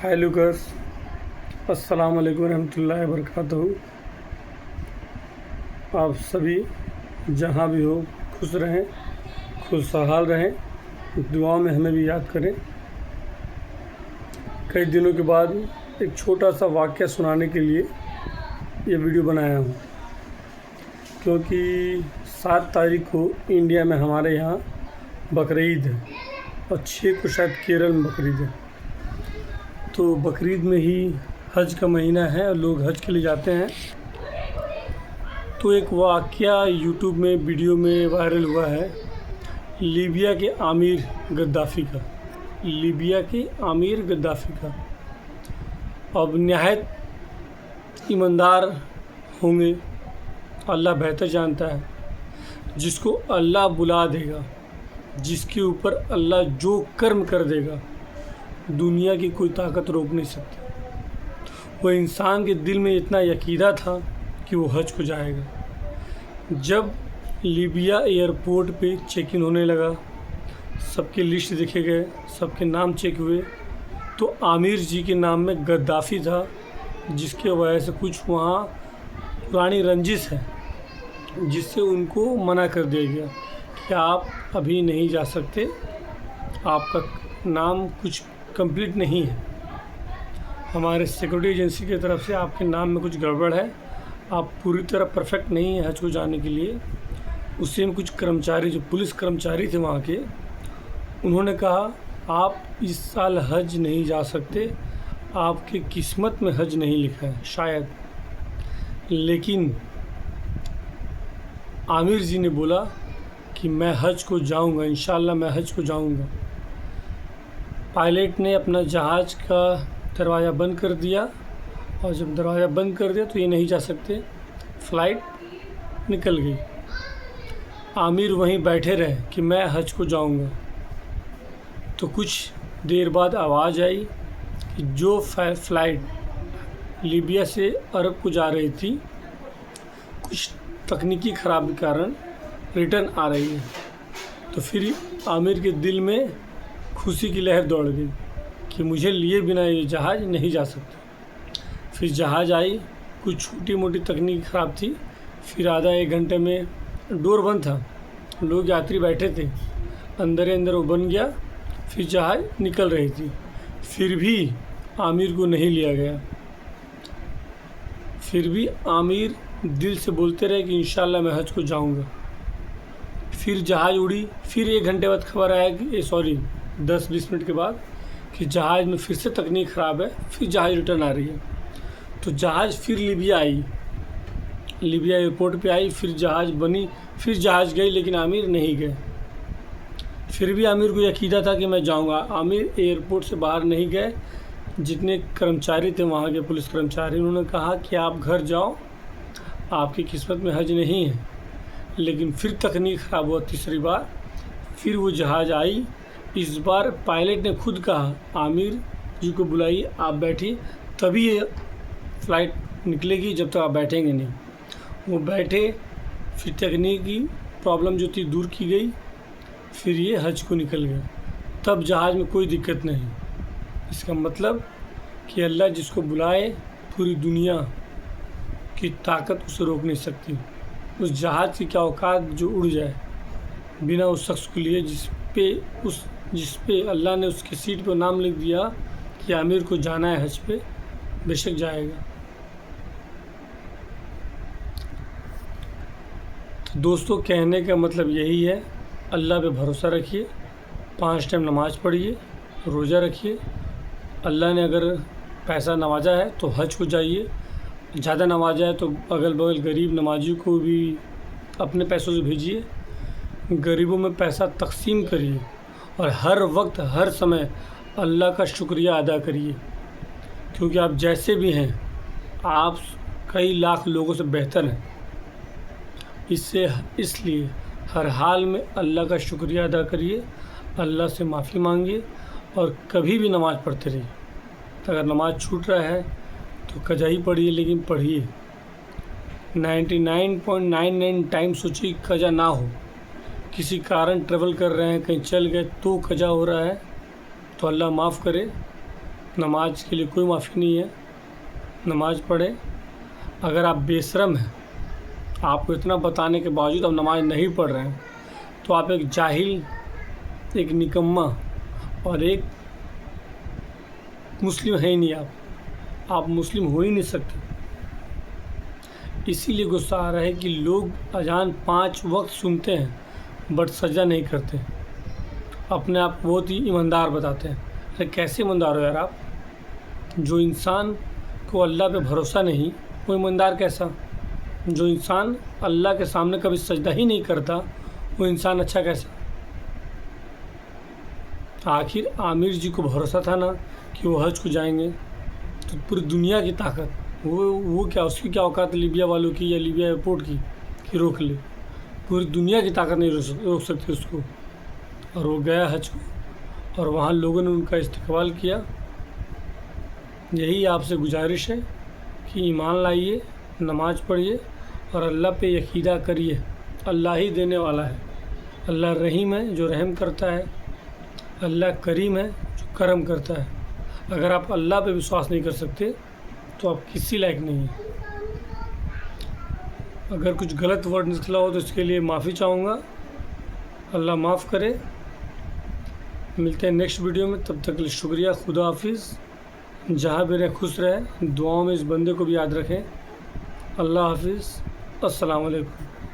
हाय Lucas, अस्सलाम वालेकुम रहमतुल्लाहि व बरकातहू। आप सभी जहाँ भी हो खुश रहें, खुशहाल रहें, दुआ में हमें भी याद करें। कई दिनों के बाद एक छोटा सा वाक़या सुनाने के लिए ये वीडियो बनाया हूँ, क्योंकि 7 तारीख को इंडिया में हमारे यहाँ बकरीद है और 6 को शायद केरल में बकरीद है। तो बकरीद में ही हज का महीना है और लोग हज के लिए जाते हैं। तो एक वाक़या यूट्यूब में वीडियो में वायरल हुआ है लीबिया के आमिर गद्दाफ़ी का। अब नहायत ईमानदार होंगे, अल्लाह बेहतर जानता है। जिसको अल्लाह बुला देगा, जिसके ऊपर अल्लाह जो कर्म कर देगा, दुनिया की कोई ताकत रोक नहीं सकती। वो इंसान के दिल में इतना यकीदा था कि वो हज को जाएगा। जब लीबिया एयरपोर्ट पे चेक इन होने लगा, सबके लिस्ट देखे गए, सबके नाम चेक हुए, तो आमिर जी के नाम में गद्दाफ़ी था, जिसके वजह से कुछ वहाँ पुरानी रंजिश है, जिससे उनको मना कर दिया गया कि आप अभी नहीं जा सकते, आपका नाम कुछ कंप्लीट नहीं है, हमारे सिक्योरिटी एजेंसी की तरफ से आपके नाम में कुछ गड़बड़ है, आप पूरी तरह परफेक्ट नहीं है हज को जाने के लिए। उसी में कुछ कर्मचारी, जो पुलिस कर्मचारी थे वहाँ के, उन्होंने कहा आप इस साल हज नहीं जा सकते, आपकी किस्मत में हज नहीं लिखा है शायद। लेकिन आमिर जी ने बोला कि मैं हज को जाऊंगा, इंशाल्लाह मैं हज को जाऊंगा। पायलट ने अपना जहाज़ का दरवाज़ा बंद कर दिया, और जब दरवाज़ा बंद कर दिया तो ये नहीं जा सकते, फ़्लाइट निकल गई। आमिर वहीं बैठे रहे कि मैं हज को जाऊंगा। तो कुछ देर बाद आवाज़ आई कि जो फ़्लाइट लीबिया से अरब को जा रही थी, कुछ तकनीकी ख़राबी के कारण रिटर्न आ रही है। तो फिर आमिर के दिल में खुशी की लहर दौड़ गई कि मुझे लिए बिना ये जहाज़ नहीं जा सकता। फिर जहाज़ आई, कुछ छोटी मोटी तकनीक ख़राब थी, फिर आधा एक घंटे में डोर बंद था, लोग यात्री बैठे थे, अंदर वो बन गया, फिर जहाज़ निकल रही थी। फिर भी आमिर को नहीं लिया गया। फिर भी आमिर दिल से बोलते रहे कि इंशाल्लाह मैं हज को जाऊंगा। फिर जहाज़ उड़ी, फिर 1 घंटे बाद खबर आया कि 10-20 मिनट के बाद कि जहाज़ में फिर से तकनीक ख़राब है, फिर जहाज़ रिटर्न आ रही है। तो जहाज़ फिर लीबिया आई, लीबिया एयरपोर्ट पे आई, फिर जहाज़ बनी, फिर जहाज़ गई, लेकिन आमिर नहीं गए। फिर भी आमिर को यकीदा था कि मैं जाऊंगा। आमिर एयरपोर्ट से बाहर नहीं गए। जितने कर्मचारी थे वहाँ के पुलिस कर्मचारी, उन्होंने कहा कि आप घर जाओ, आपकी किस्मत में हज नहीं है। लेकिन फिर तकनीक ख़राब हुआ तीसरी बार, फिर वो जहाज़ आई। इस बार पायलट ने खुद कहा आमिर जी को बुलाइए, आप बैठिए, तभी ये फ़्लाइट निकलेगी, जब तक आप बैठेंगे नहीं। वो बैठे, फिर तकनीकी प्रॉब्लम जो थी दूर की गई, फिर ये हज को निकल गया। तब जहाज़ में कोई दिक्कत नहीं। इसका मतलब कि अल्लाह जिसको बुलाए, पूरी दुनिया की ताकत उसे रोक नहीं सकती। उस जहाज़ की क्या औकात जो उड़ जाए बिना उस शख्स को लिए जिस पे अल्लाह ने उसकी सीट पर नाम लिख दिया कि आमिर को जाना है हज पे, बेशक जाएगा। तो दोस्तों, कहने का मतलब यही है, अल्लाह पे भरोसा रखिए, 5 टाइम नमाज़ पढ़िए, रोज़ा रखिए। अल्लाह ने अगर पैसा नवाजा है तो हज को जाइए, ज़्यादा नवाजा है तो अगल बगल गरीब नमाजियों को भी अपने पैसों से भेजिए, गरीबों में पैसा तकसीम करिए, और हर वक्त हर समय अल्लाह का शुक्रिया अदा करिए, क्योंकि आप जैसे भी हैं, आप कई लाख लोगों से बेहतर हैं। इसलिए हर हाल में अल्लाह का शुक्रिया अदा करिए, अल्लाह से माफ़ी मांगिए, और कभी भी नमाज़ पढ़ते रहिए। अगर नमाज़ छूट रहा है तो कज़ा ही पढ़िए, लेकिन पढ़िए। 99.99 टाइम सोचिए कज़ा ना हो। किसी कारण ट्रेवल कर रहे हैं, कहीं चल गए तो कज़ा हो रहा है, तो अल्लाह माफ़ करे। नमाज के लिए कोई माफ़ी नहीं है, नमाज पढ़े। अगर आप बेशरम हैं, आपको इतना बताने के बावजूद आप नमाज नहीं पढ़ रहे हैं, तो आप एक जाहिल, एक निकम्मा और एक मुस्लिम है ही नहीं। आप मुस्लिम हो ही नहीं सकते। इसीलिए गुस्सा आ रहा है कि लोग अजान 5 वक्त सुनते हैं बट सजदा नहीं करते, अपने आप को बहुत ही ईमानदार बताते हैं। अरे कैसे ईमानदार हो यार आप? जो इंसान को अल्लाह पे भरोसा नहीं, वो ईमानदार कैसा? जो इंसान अल्लाह के सामने कभी सजदा ही नहीं करता, वो इंसान अच्छा कैसा? आखिर आमिर जी को भरोसा था ना कि वो हज को जाएंगे, तो पूरी दुनिया की ताकत, वो क्या, उसकी क्या औकात लीबिया वालों की या लीबिया एयरपोर्ट की कि रोक ले? पूरी दुनिया की ताकत नहीं रोक सकती उसको। और वो गया हज को और वहाँ लोगों ने उनका इस्तकबाल किया। यही आपसे गुजारिश है कि ईमान लाइए, नमाज पढ़िए और अल्लाह पे यकीदा करिए। अल्लाह ही देने वाला है, अल्लाह रहीम है जो रहम करता है, अल्लाह करीम है जो करम करता है। अगर आप अल्लाह पे विश्वास नहीं कर सकते तो आप किसी लायक नहीं हैं। अगर कुछ गलत वर्ड निकला हो तो इसके लिए माफ़ी चाहूँगा, अल्लाह माफ़ करे। मिलते हैं नेक्स्ट वीडियो में, तब तक के लिए शुक्रिया। खुदा हाफिज़। जहाँ भी रहें खुश रहें, दुआओं में इस बंदे को भी याद रखें। अल्लाह हाफिज़। अस्सलाम वालेकुम।